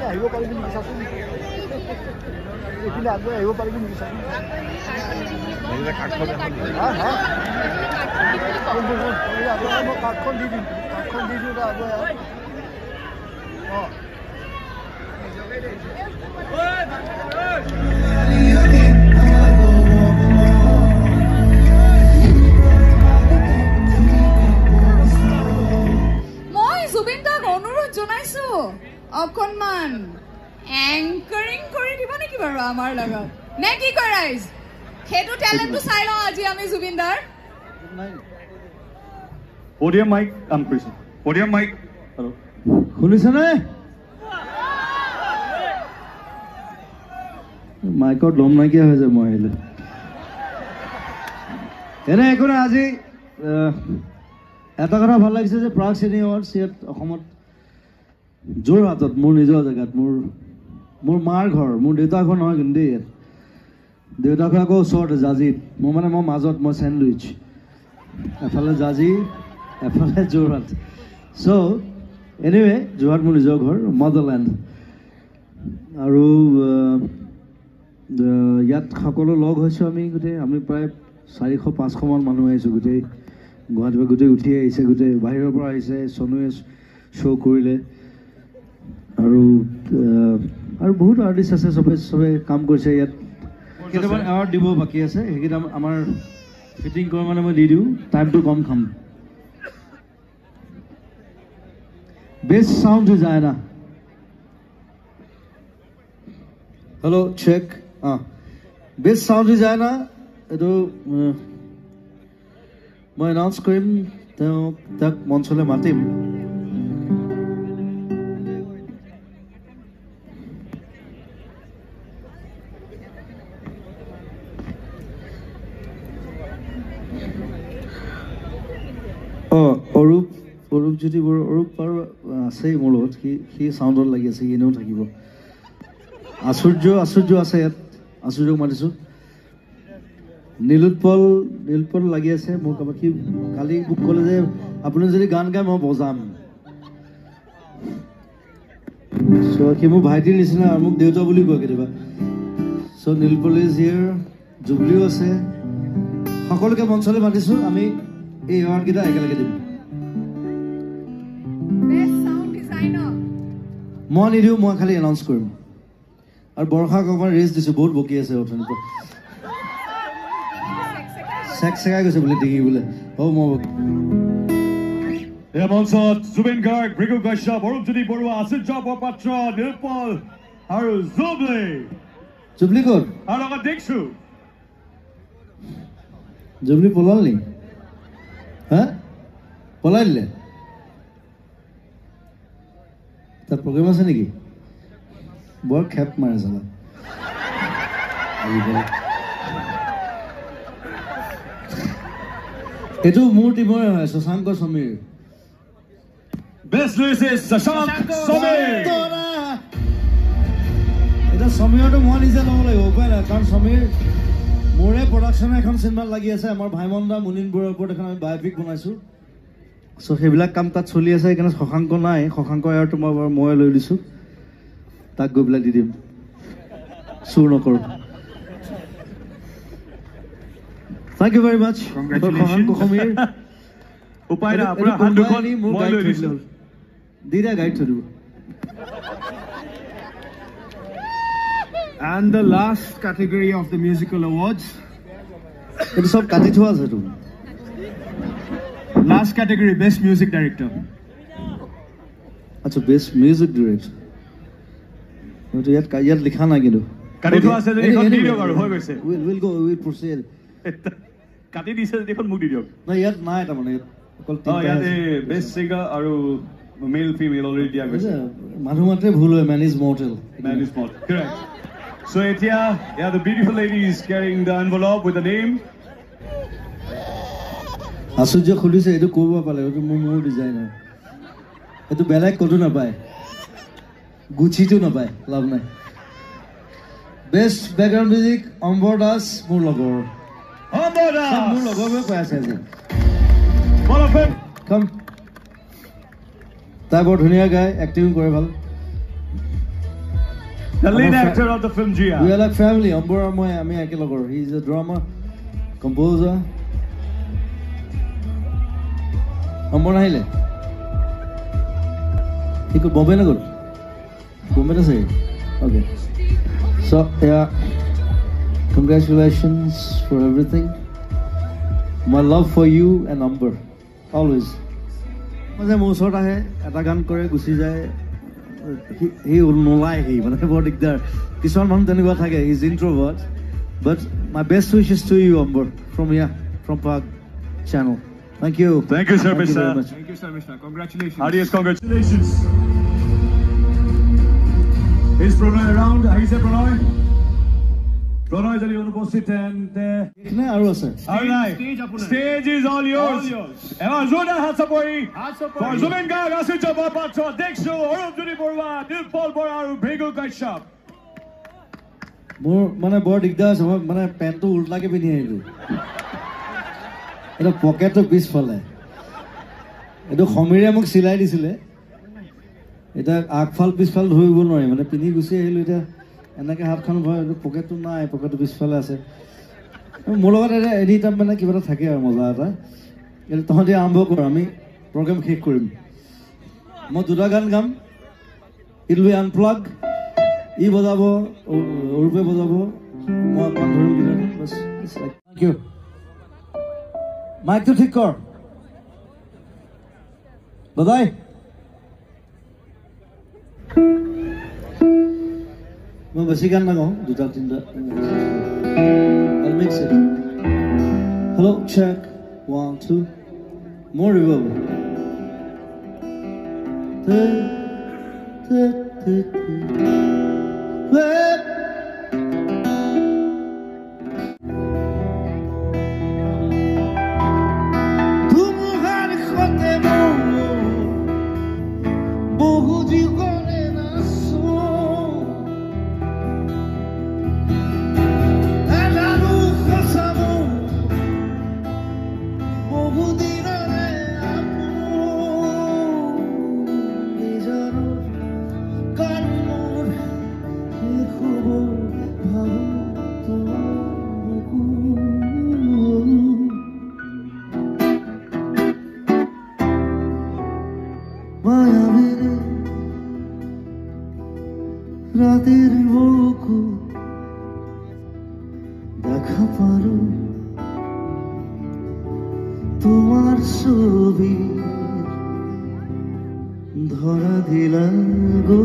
আহিব পাৰিবি নেকি চাচোন এইখিনি আগুৱাই আহিব পাৰিবি নেকি চাচোন মই কাৰ্ডখন দি দিম আগুৱাই অঁ মই জুবিন দাক অনুৰোধ জনাইছো অকণমান এংকাৰিং কৰি দিব নেকি বাৰু আমাৰ লগত নে কি কয় ৰাইজ সেইটো টেলেণ্টটো চাই লওঁ আজি আমি জুবিন দাৰ পডিয়াম মাইক কাম কৰিছো পডিয়াম মাইক শুনিছেনে মাইকৰ দম নাইকিয়া হৈ যায় মই আহিলে এনে একো নাই আজি এটা কথা ভাল লাগিছে যে প্ৰাগ চিনি এৱাৰ্ডছ ইয়াত অসমত যোৰহাটত মোৰ নিজৰ জেগাত মোৰ মাৰ ঘৰ মোৰ দেউতাৰ ঘৰ নহয় কিন্তু দেই ইয়াত দেউতাৰ ঘৰ আকৌ ওচৰতে জাজিত মই মাজত মই চেণ্ট লুইচ এফালে জাজি এফালে যোৰহাট চ' এনিৱে যোৰহাট মোৰ নিজৰ ঘৰ মাদাৰলেণ্ড আৰু ইয়াত সকলো লগ হৈছোঁ আমি প্ৰায় 400-500 মান মানুহ আহিছোঁ গোটেই গুৱাহাটীৰ পৰা গোটেই উঠি আহিছে গোটেই বাহিৰৰ পৰা আহিছে চনুৱে শ্ব' কৰিলে আৰু বহুত আৰ্টিষ্ট আছে চবে কাম কৰিছে ইয়াত কেইটামান এৱাৰ্ড দিব বাকী আছে সেইকেইটা আমাৰ ফিটিং কৰি মানে মই দি দিওঁ টাইমটো কম খাম best sound designer hello' check best sound designer এইটো মই এনাউন্স কৰিম তাক মঞ্চলৈ মাতিম অৰূপ যদি অৰূপ বাৰু আছেই মোৰ লগত সি চাউণ্ডত লাগি আছে সি এনেও থাকিব আচুৰ্য আছে ইয়াত আচুৰ্যক মাতিছোঁ নীলোৎপল লাগি আছে মোক সি কালি মোক ক'লে যে আপুনি যদি গান গায় মই বজাম চ' সি মোৰ ভাইটিৰ নিচিনা আৰু মোক দেউতা বুলি কয় কেতিয়াবা চ' নীলোৎপল ইজ হিয়াৰ জুবলিও আছে সকলোকে মঞ্চলৈ মাতিছোঁ আমি এই এৱাৰ্ডকেইটা একেলগে দিম মই নিদিওঁ মই খালি এনাউন্স কৰিম আৰু বৰ্ষাক অকণমান ৰেষ্ট দিছোঁ বহুত বকি আছে অথনিৰ পৰা চেকাই গৈছে বোলে ডিঙি বোলে মই এই মঞ্চত জুবিন গাৰ্গ ভৃগু কাশ্যপ অৰূপজ্যোতি বৰুৱা আচুৰ্য বৰপাত্ৰ নীলোৎপল আৰু জুবলি ক'ত আৰু লগত দেখিছো জুবলি পলাল নি হা পলাই দিলে তাৰ প্ৰগ্ৰেম আছে নেকি বৰ খেপ মাৰে চালা এইটো মোৰ টিমৰে হয় শশাংক সমীৰ বেষ্ট লুইছেছ শশাংক সমীৰ এটা সমীৰটো মই নিজে ল'ব লাগিব উপায় নাই কাৰণ সমীৰ মোৰে প্ৰডাকশ্যনে এখন চিনেমাত লাগি আছে আমাৰ ভাইমন্দা মুনিন বৰুৱাৰ ওপৰত এখন আমি বায়'পিক বনাইছোঁ চ' সেইবিলাক কাম তাত চলি আছে সেইকাৰণে শশাংক নাই শশাংক এয়াৰটো মই লৈ দিছোঁ তাক গৈ পেলাই দি দিম চুৰ নকৰোঁ Thank you very much. Congratulations. উপায় না আপোনাৰ হাত দুখন মই লৈ দিছোঁ দিৰা গাইড থৈ দিব And the last category of the musical awards. এইটো সব কাটি থোৱা আছে তো Last category, best music director. আচ্ছা বেষ্ট মিউজিক ডিৰেক্টৰ তো ইয়াত লিখা নাই কিন্তু কাটি থোৱা আছে যদি এখন দি দিয়ক আৰু হৈ গৈছে উইল প্ৰচিড কাটি দিছে যদি এখন মোক দি দিয়ক না ইয়াত নাই তাৰমানে অকল ইয়াতে বেষ্ট ছিংগাৰ আৰু মেল ফিমেল অলৰেডি দিয়া গৈছে মানুহ মাত্ৰে ভুল হয় man is mortal correct so etia the beautiful lady is carrying the envelope with the name আশ্চৰ্য খুলিছে এইটো ক'ব পালে এইটো মোৰ ডিজাইন হয় এইটো বেলেগ ক'তো নাপায় গুচিটো নাপায় লাভ নাই বেষ্ট বেকগ্ৰাউণ্ড মিউজিক অম্বৰ দাস মোৰ লগৰ মোৰ লগৰবোৰে কৈ আছে আজি কাম তাই বৰ ধুনীয়া গায় এক্টিং কৰে ভাল The lead actor of the film Jia. We are like family. Ambor and I am ekelogor. He is a drama composer. Ambor nahile. He could Bombay na good. Bombay na say. Okay. So yeah, congratulations for everything. My love for you and Ambor, always. Maze musor ahe, eta gan kore gusi jay. He will know why he. But about it there, this one month anyway, he's introvert. But my best wishes to you, Ambor, from here, from Park Channel. Thank you. Thank you, sir. Thank you, sir, Mr. Congratulations. Adios, congratulations. Is Pranay around? He said Pranay. Pranay is অনুপস্থিত and Ekne aru ase. Stage is all yours. Ever Zona has support for Zubin Garg, Asit Jabbar Patra, Dikshu, Arunjuni Borua, Nilpal Bora, and Bhrigu Kashyap. More mane bor digdar ase mane pant to ulta ke pini ailu. Eta pocket to piece phale. Eto khomire muk silai disile. Eta agfal piece phal hoibo nore mane pini gusi ailu eta এনেকে হাতখন ভয় পকেটটো নাই পকেটটো পিছফালে আছে মোৰ লগত any time মানে কিবা এটা থাকে আৰু মজা এটা এনে তহঁতি আৰম্ভ কৰ আমি প্ৰগ্ৰাম শেষ কৰিম মই দুটা গান গাম ইট উইল বি আনপ্লাগ ই বজাব অৰূপে বজাব মই কণ্ঠৰ গীত বস থ্যাংক ইউ মাইকটো ঠিক কৰ দাদাই मैं बस गान ना गाऊं दूसरा तीनटा I'll mix it hello check 1 2 more reverb রাতের বুকু দেখা পারো তোমার ছবি ধরা দিলাম গো